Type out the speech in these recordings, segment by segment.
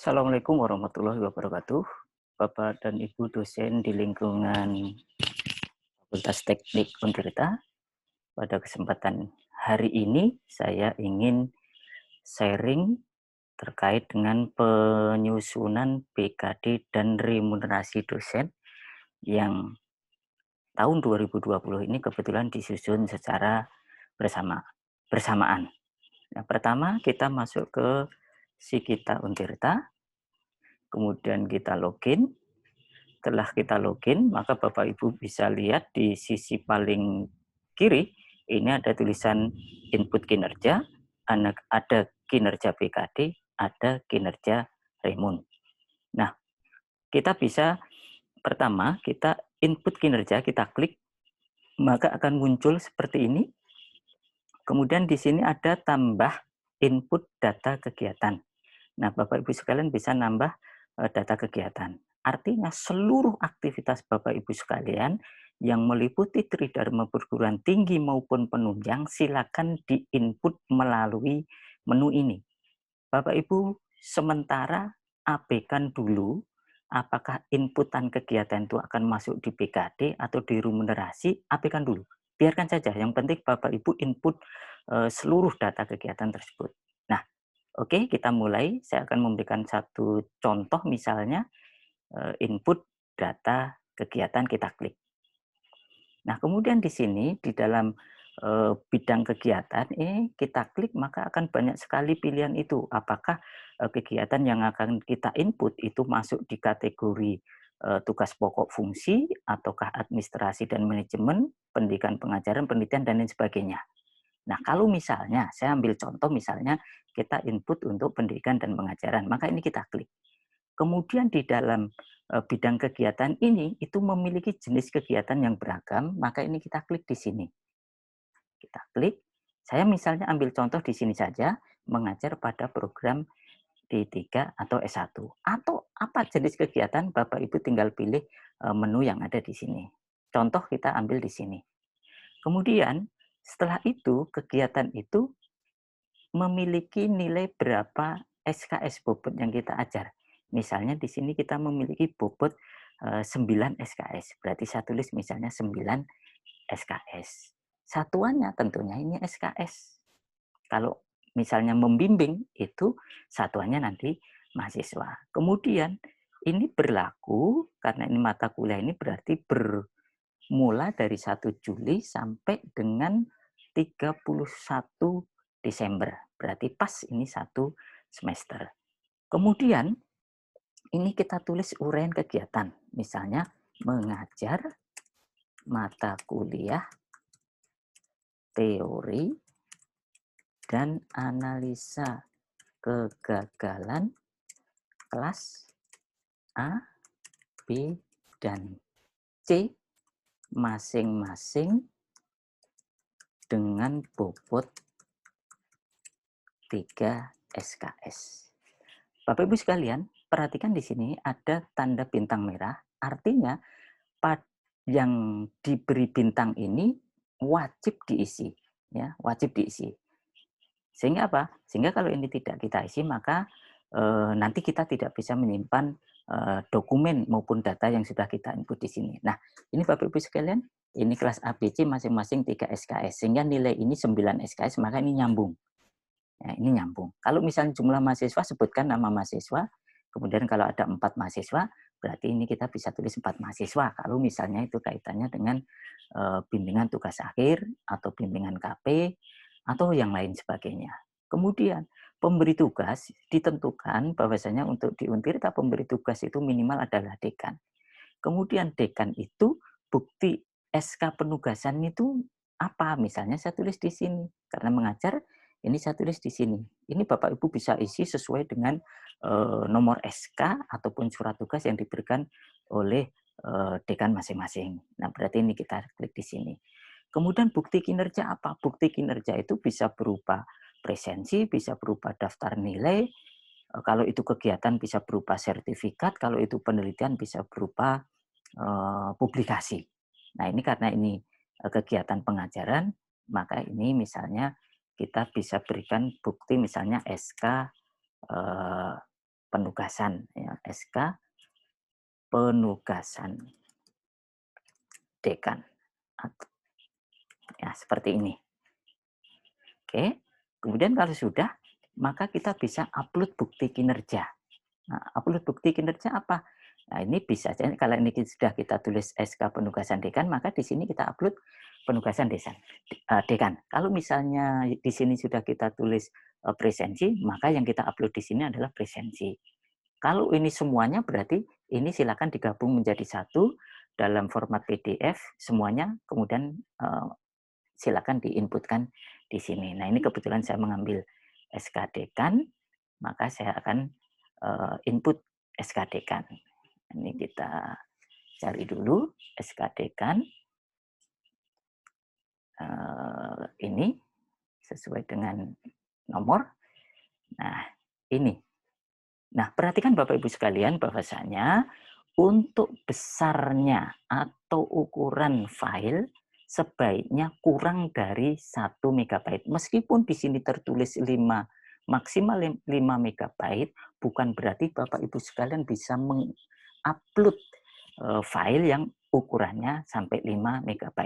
Assalamualaikum warahmatullahi wabarakatuh. Bapak dan Ibu dosen di lingkungan Fakultas Teknik Untirta. Pada kesempatan hari ini saya ingin sharing terkait dengan penyusunan BKD dan remunerasi dosen yang tahun 2020 ini kebetulan disusun secara bersamaan. Yang pertama kita masuk ke Sikita Untirta, kemudian kita login. Setelah kita login, maka Bapak Ibu bisa lihat di sisi paling kiri, ini ada tulisan input kinerja, ada kinerja BKD, ada kinerja Remun. Nah, kita bisa pertama kita input kinerja, kita klik, maka akan muncul seperti ini. Kemudian di sini ada tambah input data kegiatan. Nah, Bapak Ibu sekalian bisa nambah data kegiatan. Artinya seluruh aktivitas Bapak Ibu sekalian yang meliputi Tridharma perguruan tinggi maupun penunjang silakan diinput melalui menu ini. Bapak Ibu sementara abaikan dulu apakah inputan kegiatan itu akan masuk di BKD atau di remunerasi, abaikan dulu. Biarkan saja, yang penting Bapak Ibu input seluruh data kegiatan tersebut. Nah, oke, kita mulai. Saya akan memberikan satu contoh misalnya input data kegiatan, kita klik. Nah, kemudian di sini di dalam bidang kegiatan ini kita klik, maka akan banyak sekali pilihan itu. Apakah kegiatan yang akan kita input itu masuk di kategori tugas pokok fungsi, ataukah administrasi dan manajemen, pendidikan pengajaran, penelitian, dan lain sebagainya. Nah, kalau misalnya, saya ambil contoh misalnya kita input untuk pendidikan dan pengajaran, maka ini kita klik. Kemudian di dalam bidang kegiatan ini, itu memiliki jenis kegiatan yang beragam, maka ini kita klik di sini. Kita klik, saya misalnya ambil contoh di sini saja, mengajar pada program D3 atau S1. Atau apa jenis kegiatan, Bapak Ibu tinggal pilih menu yang ada di sini. Contoh kita ambil di sini. Kemudian setelah itu, kegiatan itu memiliki nilai berapa SKS bobot yang kita ajar. Misalnya di sini kita memiliki bobot 9 SKS. Berarti saya tulis misalnya 9 SKS. Satuannya tentunya ini SKS. Kalau misalnya membimbing itu satuannya nanti mahasiswa. Kemudian ini berlaku karena ini mata kuliah ini berarti bermula dari 1 Juli sampai dengan 31 Desember. Berarti pas ini 1 semester. Kemudian ini kita tulis uraian kegiatan. Misalnya mengajar mata kuliah teori dan analisa kegagalan kelas A, B, dan C masing-masing dengan bobot 3 SKS. Bapak Ibu sekalian, perhatikan di sini ada tanda bintang merah, artinya yang diberi bintang ini wajib diisi, ya, wajib diisi. Sehingga apa? Sehingga kalau ini tidak kita isi, maka nanti kita tidak bisa menyimpan dokumen maupun data yang sudah kita input di sini. Nah, ini Bapak Ibu sekalian, ini kelas ABC masing-masing 3 SKS, sehingga nilai ini 9 SKS, maka ini nyambung. Ya, ini nyambung. Kalau misalnya jumlah mahasiswa, sebutkan nama mahasiswa. Kemudian kalau ada 4 mahasiswa, berarti ini kita bisa tulis 4 mahasiswa. Kalau misalnya itu kaitannya dengan bimbingan tugas akhir, atau bimbingan KP, atau yang lain sebagainya. Kemudian pemberi tugas ditentukan bahwasanya untuk di Untirta pemberi tugas itu minimal adalah dekan. Kemudian dekan itu bukti SK penugasan itu apa? Misalnya saya tulis di sini. Karena mengajar, ini saya tulis di sini. Ini Bapak Ibu bisa isi sesuai dengan nomor SK ataupun surat tugas yang diberikan oleh dekan masing-masing. Nah, berarti ini kita klik di sini. Kemudian bukti kinerja apa? Bukti kinerja itu bisa berupa presensi, bisa berupa daftar nilai, kalau itu kegiatan bisa berupa sertifikat, kalau itu penelitian bisa berupa publikasi. Nah, ini karena ini kegiatan pengajaran, maka ini misalnya kita bisa berikan bukti misalnya SK penugasan, ya, SK penugasan dekan. Ya, seperti ini. Oke, kemudian kalau sudah, maka kita bisa upload bukti kinerja. Nah, upload bukti kinerja apa? Nah, ini bisa saja kalau ini sudah kita tulis SK penugasan dekan, maka di sini kita upload penugasan dekan. Kalau misalnya di sini sudah kita tulis presensi, maka yang kita upload di sini adalah presensi. Kalau ini semuanya berarti ini silakan digabung menjadi satu dalam format PDF semuanya, kemudian silakan diinputkan di sini. Nah, ini kebetulan saya mengambil SK dekan, maka saya akan input SK dekan. Ini kita cari dulu SK dekan. Ini sesuai dengan nomor. Nah, ini. Nah, perhatikan Bapak Ibu sekalian bahwasanya untuk besarnya atau ukuran file sebaiknya kurang dari 1 MB. Meskipun di sini tertulis 5 maksimal 5 MB, bukan berarti Bapak Ibu sekalian bisa mengupload file yang ukurannya sampai 5 MB.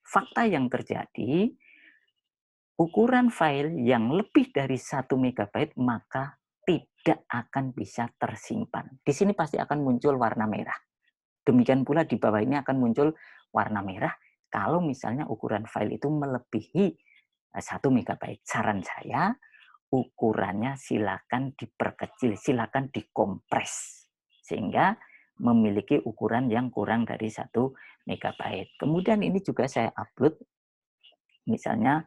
Fakta yang terjadi, ukuran file yang lebih dari 1 MB maka tidak akan bisa tersimpan. Di sini pasti akan muncul warna merah. Demikian pula di bawah ini akan muncul warna merah kalau misalnya ukuran file itu melebihi 1 MB. Saran saya, ukurannya silakan diperkecil, silakan dikompres. Sehingga memiliki ukuran yang kurang dari 1 MB. Kemudian ini juga saya upload misalnya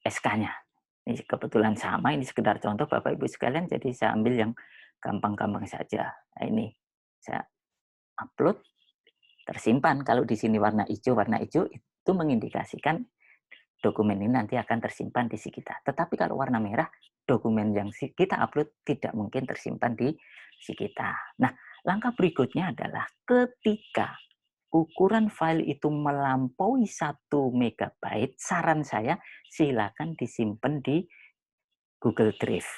SK-nya. Ini kebetulan sama, ini sekedar contoh Bapak Ibu sekalian, jadi saya ambil yang gampang-gampang saja. Nah, ini saya upload, tersimpan. Kalau di sini warna hijau itu mengindikasikan dokumen ini nanti akan tersimpan di si kita. Tetapi kalau warna merah, dokumen yang kita upload tidak mungkin tersimpan di si kita. Nah, langkah berikutnya adalah ketika ukuran file itu melampaui 1 MB, saran saya silakan disimpan di Google Drive.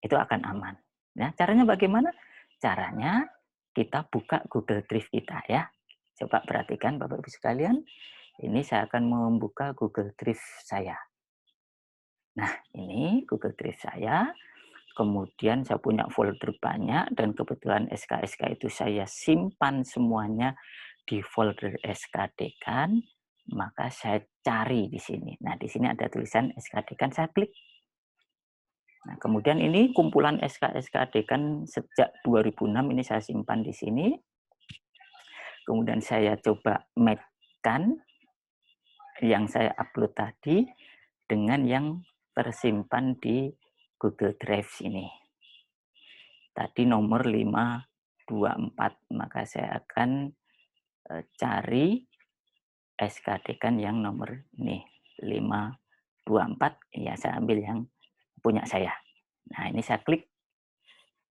Itu akan aman. Ya, caranya bagaimana? Caranya kita buka Google Drive kita ya. Coba perhatikan Bapak Ibu sekalian. Ini saya akan membuka Google Drive saya. Nah, ini Google Drive saya. Kemudian saya punya folder banyak dan kebetulan SK-SK itu saya simpan semuanya di folder SK dekan. Maka saya cari di sini. Nah, di sini ada tulisan SK dekan, saya klik. Nah, kemudian ini kumpulan SK-SK dekan sejak 2006 ini saya simpan di sini. Kemudian saya coba match-kan yang saya upload tadi dengan yang tersimpan di Google Drive sini. Tadi nomor 524, maka saya akan cari SK dekan yang nomor ini 524, ya saya ambil yang punya saya. Nah, ini saya klik.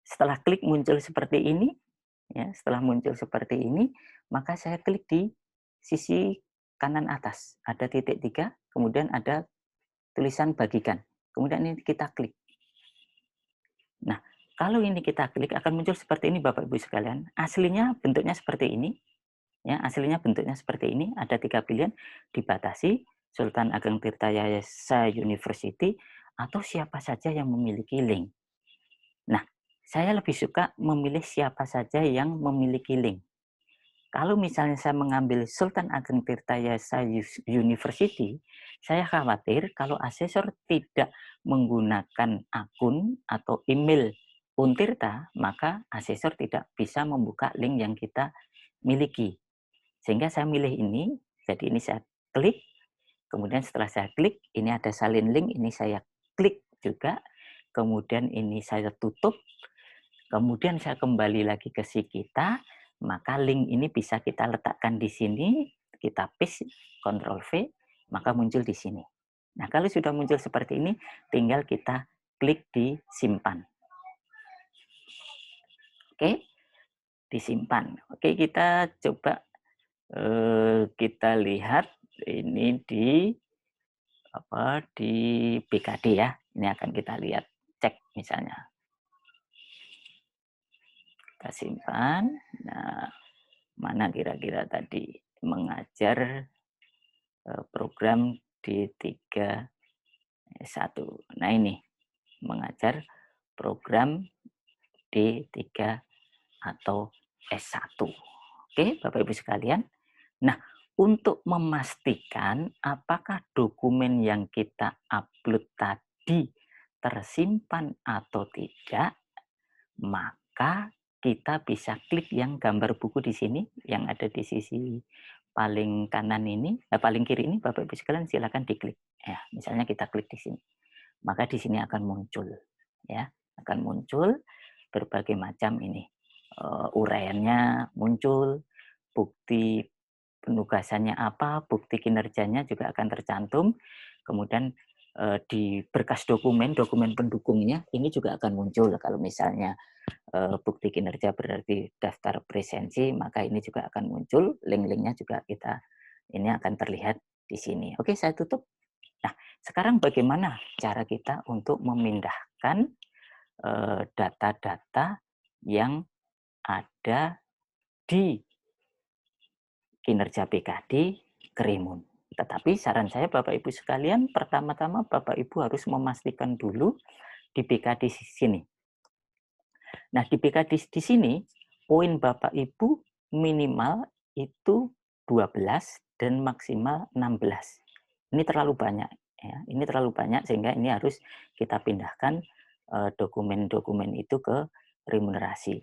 Setelah klik muncul seperti ini, ya, setelah muncul seperti ini, maka saya klik di sisi kanan atas. Ada titik 3, kemudian ada tulisan bagikan. Kemudian ini kita klik. Nah, kalau ini kita klik akan muncul seperti ini Bapak Ibu sekalian. Aslinya bentuknya seperti ini. Ya, aslinya bentuknya seperti ini. Ada 3 pilihan, dibatasi, Sultan Ageng Tirtayasa University, atau siapa saja yang memiliki link. Nah, saya lebih suka memilih siapa saja yang memiliki link. Kalau misalnya saya mengambil Sultan Ageng Tirtayasa University, saya khawatir kalau asesor tidak menggunakan akun atau email Untirta, maka asesor tidak bisa membuka link yang kita miliki. Sehingga saya milih ini, jadi ini saya klik, kemudian setelah saya klik, ini ada salin link, ini saya klik juga, kemudian ini saya tutup, kemudian saya kembali lagi ke si kita, maka link ini bisa kita letakkan di sini, kita paste, Ctrl V, maka muncul di sini. Nah, kalau sudah muncul seperti ini, tinggal kita klik di simpan. Oke, disimpan. Oke, kita coba kita lihat ini di BKD ya. Ini akan kita lihat, cek misalnya. Kita simpan. Nah, mana kira-kira tadi mengajar program D3S1. Nah, ini mengajar program D3 atau S1. Oke, Bapak Ibu sekalian. Nah, untuk memastikan apakah dokumen yang kita upload tadi tersimpan atau tidak, maka kita bisa klik yang gambar buku di sini yang ada di sisi paling kanan ini, paling kiri ini, Bapak Ibu sekalian silakan diklik. Ya, misalnya kita klik di sini, maka di sini akan muncul, ya, akan muncul berbagai macam ini uraiannya muncul, bukti penugasannya apa, bukti kinerjanya juga akan tercantum. Kemudian di berkas dokumen, dokumen pendukungnya ini juga akan muncul. Kalau misalnya bukti kinerja berarti daftar presensi, maka ini juga akan muncul. Link-linknya juga ini akan terlihat di sini. Oke, saya tutup. Nah, sekarang bagaimana cara kita untuk memindahkan data-data yang ada di kinerja BKD ke Rimun. Tetapi saran saya Bapak Ibu sekalian, pertama-tama Bapak Ibu harus memastikan dulu di BKD sini. Nah, di BKD di sini, poin Bapak Ibu minimal itu 12 dan maksimal 16. Ini terlalu banyak. Ya. Ini terlalu banyak sehingga ini harus kita pindahkan dokumen-dokumen itu ke remunerasi.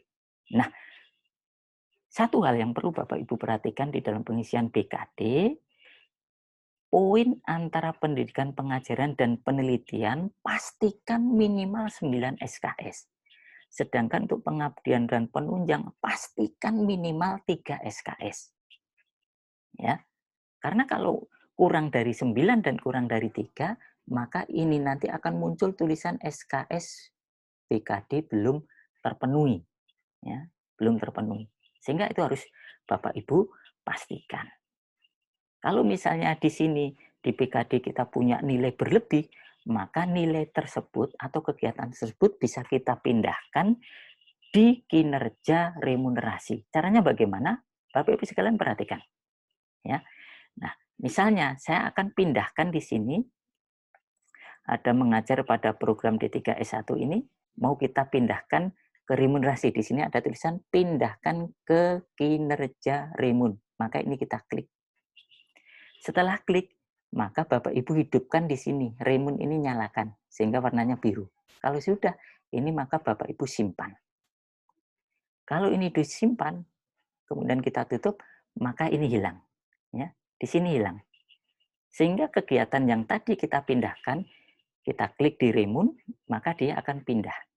Nah, satu hal yang perlu Bapak Ibu perhatikan di dalam pengisian BKD, poin antara pendidikan pengajaran dan penelitian pastikan minimal 9 SKS. Sedangkan untuk pengabdian dan penunjang pastikan minimal 3 SKS. Ya. Karena kalau kurang dari 9 dan kurang dari 3, maka ini nanti akan muncul tulisan SKS BKD belum terpenuhi. Ya, belum terpenuhi. Sehingga itu harus Bapak Ibu pastikan. Kalau misalnya di sini di BKD kita punya nilai berlebih, maka nilai tersebut atau kegiatan tersebut bisa kita pindahkan di kinerja remunerasi. Caranya bagaimana? Bapak Ibu sekalian perhatikan. Ya. Nah, misalnya saya akan pindahkan di sini ada mengajar pada program D3S1 ini mau kita pindahkan ke remunerasi. Di sini ada tulisan pindahkan ke kinerja remun. Maka ini kita klik. Setelah klik, maka Bapak Ibu hidupkan di sini. Remun ini nyalakan, sehingga warnanya biru. Kalau sudah, ini maka Bapak Ibu simpan. Kalau ini disimpan, kemudian kita tutup, maka ini hilang. Ya, di sini hilang. Sehingga kegiatan yang tadi kita pindahkan, kita klik di remun, maka dia akan pindah.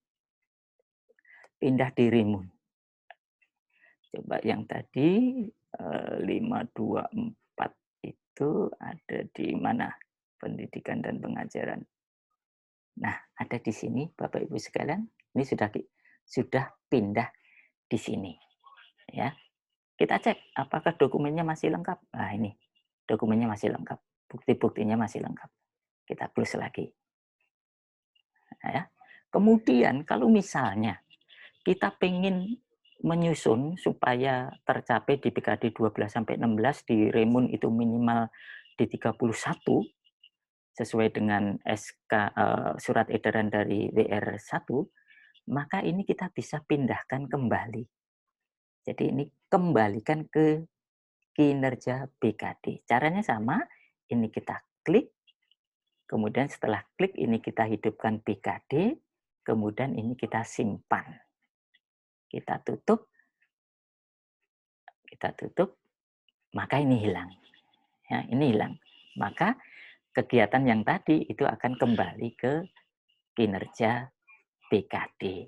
Pindah di remun. Coba yang tadi 524 itu ada di mana? Pendidikan dan pengajaran. Nah, ada di sini Bapak Ibu sekalian, ini sudah pindah di sini. Ya. Kita cek apakah dokumennya masih lengkap. Nah, ini dokumennya masih lengkap. Bukti-buktinya masih lengkap. Kita close lagi. Nah, ya. Kemudian kalau misalnya kita pengen menyusun supaya tercapai di BKD 12 sampai 16 di Remun itu minimal di 31 sesuai dengan surat edaran dari WR1, maka ini kita bisa pindahkan kembali. Jadi ini kembalikan ke kinerja BKD. Caranya sama, ini kita klik, kemudian setelah klik ini kita hidupkan BKD, kemudian ini kita simpan. Kita tutup, maka ini hilang. Ya, ini hilang. Maka kegiatan yang tadi itu akan kembali ke kinerja BKD.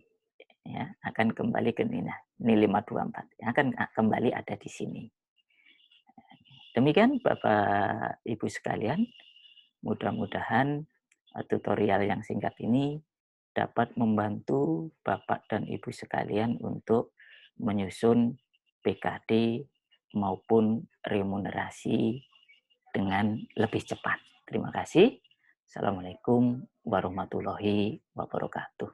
Ya, akan kembali ke ini 524. Akan kembali ada di sini. Demikian Bapak Ibu sekalian, mudah-mudahan tutorial yang singkat ini dapat membantu Bapak dan Ibu sekalian untuk menyusun BKD maupun remunerasi dengan lebih cepat. Terima kasih. Assalamualaikum warahmatullahi wabarakatuh.